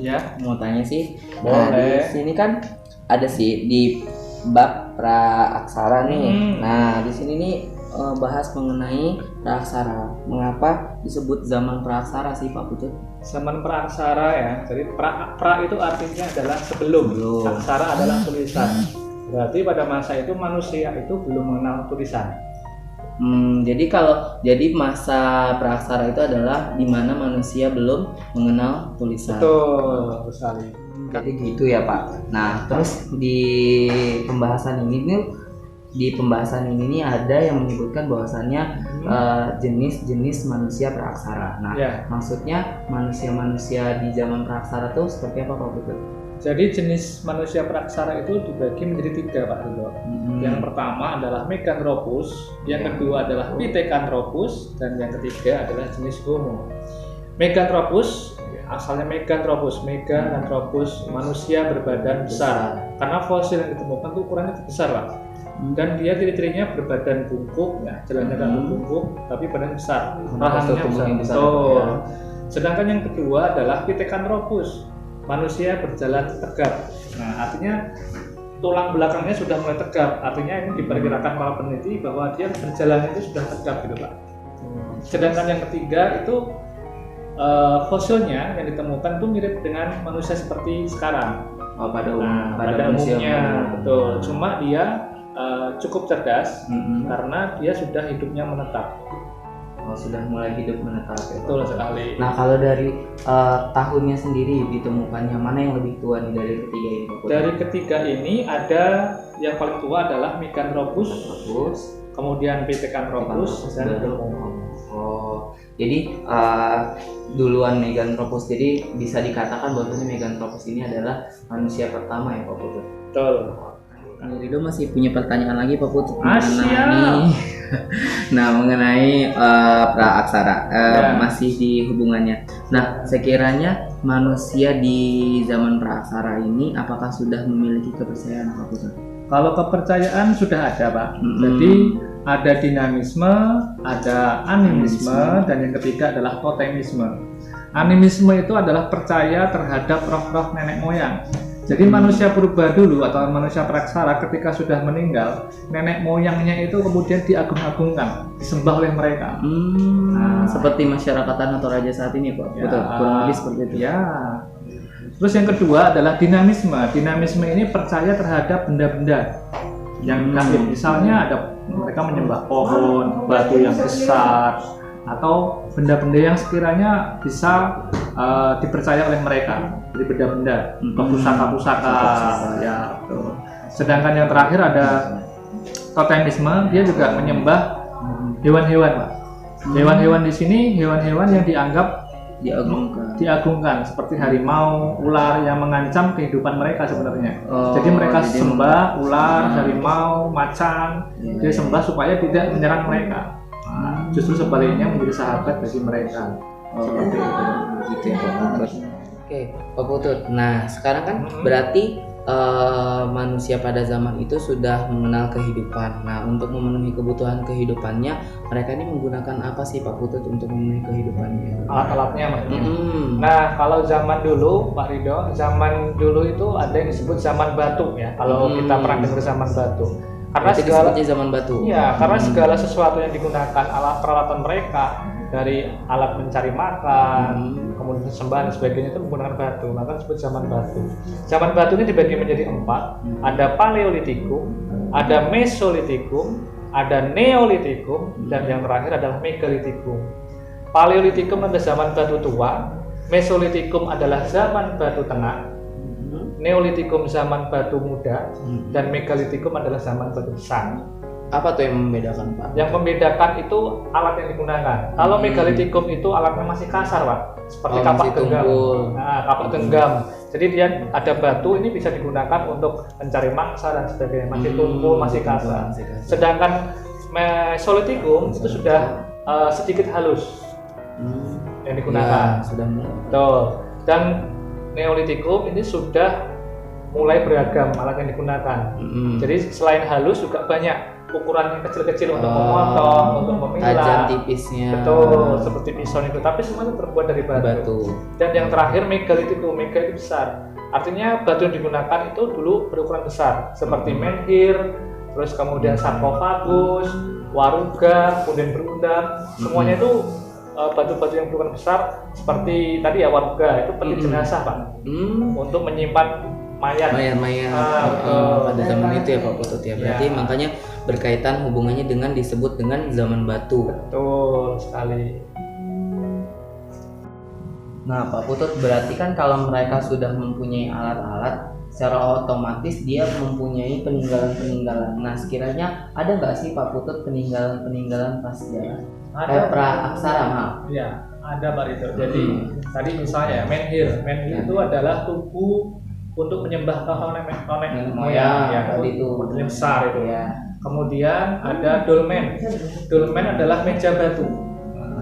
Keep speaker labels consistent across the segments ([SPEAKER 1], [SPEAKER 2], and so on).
[SPEAKER 1] Ya,
[SPEAKER 2] Mau tanya sih.
[SPEAKER 1] Boleh.
[SPEAKER 2] Nah, di sini kan ada sih di bab praaksara nih. Nah, di sini nih bahas mengenai praaksara. Mengapa disebut zaman praaksara sih Pak Putut?
[SPEAKER 1] zaman praaksara ya. Jadi pra itu artinya adalah sebelum. Aksara adalah tulisan. Berarti pada masa itu manusia itu belum mengenal tulisan.
[SPEAKER 2] Jadi masa praaksara itu adalah di mana manusia belum mengenal tulisan.
[SPEAKER 1] Betul sekali.
[SPEAKER 2] Jadi gitu ya Pak. Nah, terus di pembahasan ini nih ada yang menyebutkan bahwasannya jenis-jenis manusia praaksara. Nah, maksudnya manusia-manusia di zaman praaksara tuh seperti apa Pak Putut?
[SPEAKER 1] Jadi jenis manusia praaksara itu dibagi menjadi 3 Pak Ridho. Yang pertama adalah Meganthropus, yang kedua adalah Pithecanthropus, dan yang ketiga adalah jenis Homo. Meganthropus asalnya Meganthropus, manusia berbadan besar. Karena fosil yang ditemukan itu ukurannya besar Pak. Dan dia ciri-cirinya berbadan bungkuk, ya, jalannya agak bungkuk, tapi badan besar, rahangnya besar. Sedangkan yang kedua adalah Pithecanthropus, manusia berjalan tegap. Nah, artinya tulang belakangnya sudah mulai tegap. Artinya ini diperkirakan para peneliti bahwa dia berjalan itu sudah tegap gitu Pak. Sedangkan yang ketiga itu fosilnya yang ditemukan itu mirip dengan manusia seperti sekarang.
[SPEAKER 2] Pada
[SPEAKER 1] umumnya, betul. Cuma dia cukup cerdas karena dia sudah hidupnya menetap.
[SPEAKER 2] Sudah mulai hidup menetap.
[SPEAKER 1] Betul sekali.
[SPEAKER 2] Nah, kalau dari tahunnya sendiri ditemukannya mana yang lebih tua nih dari ketiga ini?
[SPEAKER 1] Dari ketiga ini ada yang paling tua adalah Meganthropus, kemudian Pithecanthropus, dan Homo.
[SPEAKER 2] Jadi duluan Meganthropus. Jadi bisa dikatakan bahwa Meganthropus ini adalah manusia pertama ya Pak Putut.
[SPEAKER 1] Betul.
[SPEAKER 2] Rido masih punya pertanyaan lagi Pak Putut mengenai praaksara, masih di hubungannya. Nah, sekiranya manusia di zaman praaksara ini apakah sudah memiliki kepercayaan Pak Putut?
[SPEAKER 1] Kalau kepercayaan sudah ada Pak. Jadi ada dinamisme, ada animisme, dan yang ketiga adalah totemisme. Animisme itu adalah percaya terhadap roh-roh nenek moyang. Jadi manusia purba dulu atau manusia praaksara ketika sudah meninggal, nenek moyangnya itu kemudian diagung-agungkan, disembah oleh mereka.
[SPEAKER 2] Seperti masyarakatan atau raja saat ini Pak. Betul, kurang lebih seperti itu.
[SPEAKER 1] Ya. Terus yang kedua adalah dinamisme. Dinamisme ini percaya terhadap benda-benda yang gaib. Misalnya ada mereka menyembah pohon, batu yang besar, atau benda-benda yang sekiranya bisa dipercaya oleh mereka, jadi benda-benda, pusaka-pusaka, ya. Betul. Sedangkan yang terakhir ada totemisme, dia juga menyembah hewan-hewan, Pak. Hewan-hewan di sini hewan-hewan yang dianggap diagungkan, seperti harimau, ular yang mengancam kehidupan mereka sebenarnya. Jadi mereka sembah ular, harimau, macan, dia sembah supaya tidak menyerang mereka. Justru sebaliknya menjadi sahabat bagi mereka. Seperti itu.
[SPEAKER 2] Oke, Pak Putut. Nah, sekarang kan berarti manusia pada zaman itu sudah mengenal kehidupan. Nah, untuk memenuhi kebutuhan kehidupannya, mereka ini menggunakan apa sih Pak Putut untuk memenuhi kehidupannya?
[SPEAKER 1] Alat-alatnya maksudnya. Nah, kalau zaman dulu, Pak Ridho, zaman dulu itu ada yang disebut zaman batu ya. Kalau kita pernah dengar zaman batu. Karena segala
[SPEAKER 2] zaman batu.
[SPEAKER 1] Iya, karena segala sesuatu yang digunakan alat peralatan mereka, dari alat mencari makan, kemudian sembahan dan sebagainya itu menggunakan batu, maka disebut zaman batu. Zaman batu ini dibagi menjadi 4, ada Paleolitikum, ada Mesolitikum, ada Neolitikum, dan yang terakhir adalah Megalitikum. Paleolitikum adalah zaman batu tua, Mesolitikum adalah zaman batu tengah, Neolitikum zaman batu muda, dan Megalitikum adalah zaman batu besar.
[SPEAKER 2] Apa tuh yang membedakan Pak?
[SPEAKER 1] Yang membedakan itu alat yang digunakan. Kalau Megalitikum itu alatnya masih kasar Pak, seperti kapak genggam. Nah, kapak genggam. Jadi dia ada batu, ini bisa digunakan untuk mencari mangsa dan sebagainya. Masih tumpul, masih kasar. Sedangkan Mesolitikum itu sudah sedikit halus yang digunakan.
[SPEAKER 2] Sudah
[SPEAKER 1] Betul. Dan Neolitikum ini sudah mulai beragam alat yang digunakan. Jadi selain halus juga banyak. ukurannya kecil-kecil untuk memotong, untuk memilah.
[SPEAKER 2] Tajam tipisnya.
[SPEAKER 1] Betul, seperti pisau itu. Tapi semuanya terbuat dari batu. Dan yang terakhir megalith itu, megalith itu besar. Artinya batu yang digunakan itu dulu berukuran besar, seperti menhir, terus kemudian sarkofagus, waruga, kemudian berundang. Semuanya itu batu-batu yang berukuran besar, seperti tadi ya waruga itu peti jenazah Pak, untuk menyimpan mayat.
[SPEAKER 2] Pada zaman itu ya Pak Putut ya. Berarti makanya berkaitan hubungannya dengan disebut dengan zaman batu.
[SPEAKER 1] Betul sekali.
[SPEAKER 2] Nah Pak Putut, berarti kan kalau mereka sudah mempunyai alat-alat, secara otomatis dia mempunyai peninggalan-peninggalan. Nah sekiranya ada nggak sih Pak Putut peninggalan-peninggalan prasejarah? Praaksara maaf.
[SPEAKER 1] Iya, ada Pak Ridho. Jadi tadi misalnya menhir itu adalah tugu untuk menyembah nenek moyang ya,
[SPEAKER 2] tadi itu
[SPEAKER 1] besar itu ya. Kemudian ada dolmen. Dolmen adalah meja batu.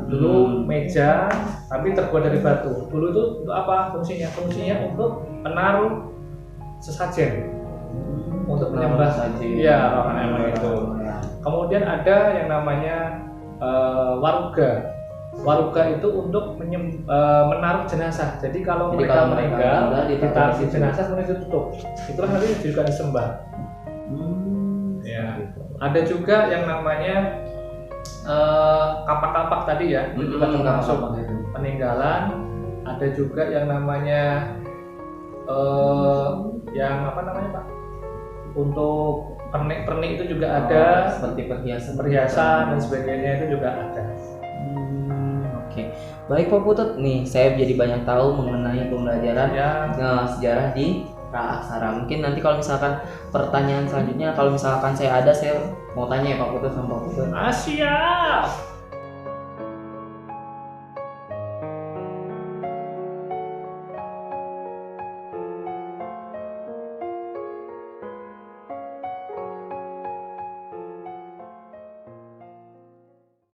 [SPEAKER 1] Dulu meja tapi terbuat dari batu. Dulu itu untuk apa fungsinya? Fungsinya untuk menaruh sesajen, untuk menyembah ya roh nenek moyang itu. Kemudian ada yang namanya waruga. Waruga itu untuk menaruh jenazah. Jadi kalau mereka meninggal, ditaruh jenazah kemudian ditutup. Itulah nanti juga disembah. Ya. Ada juga yang namanya kapak-kapak tadi ya, itu juga termasuk peninggalan. Ada juga yang namanya yang apa namanya Pak? Untuk pernik-pernik itu juga ada,
[SPEAKER 2] seperti
[SPEAKER 1] perhiasan dan sebagainya itu juga ada.
[SPEAKER 2] Oke. Baik Pak Putut, nih saya jadi banyak tahu mengenai pembelajaran sejarah di Praaksara. Mungkin nanti kalau misalkan pertanyaan selanjutnya, kalau misalkan saya mau tanya ya Pak Putut sama Pak Putut.
[SPEAKER 1] Siap.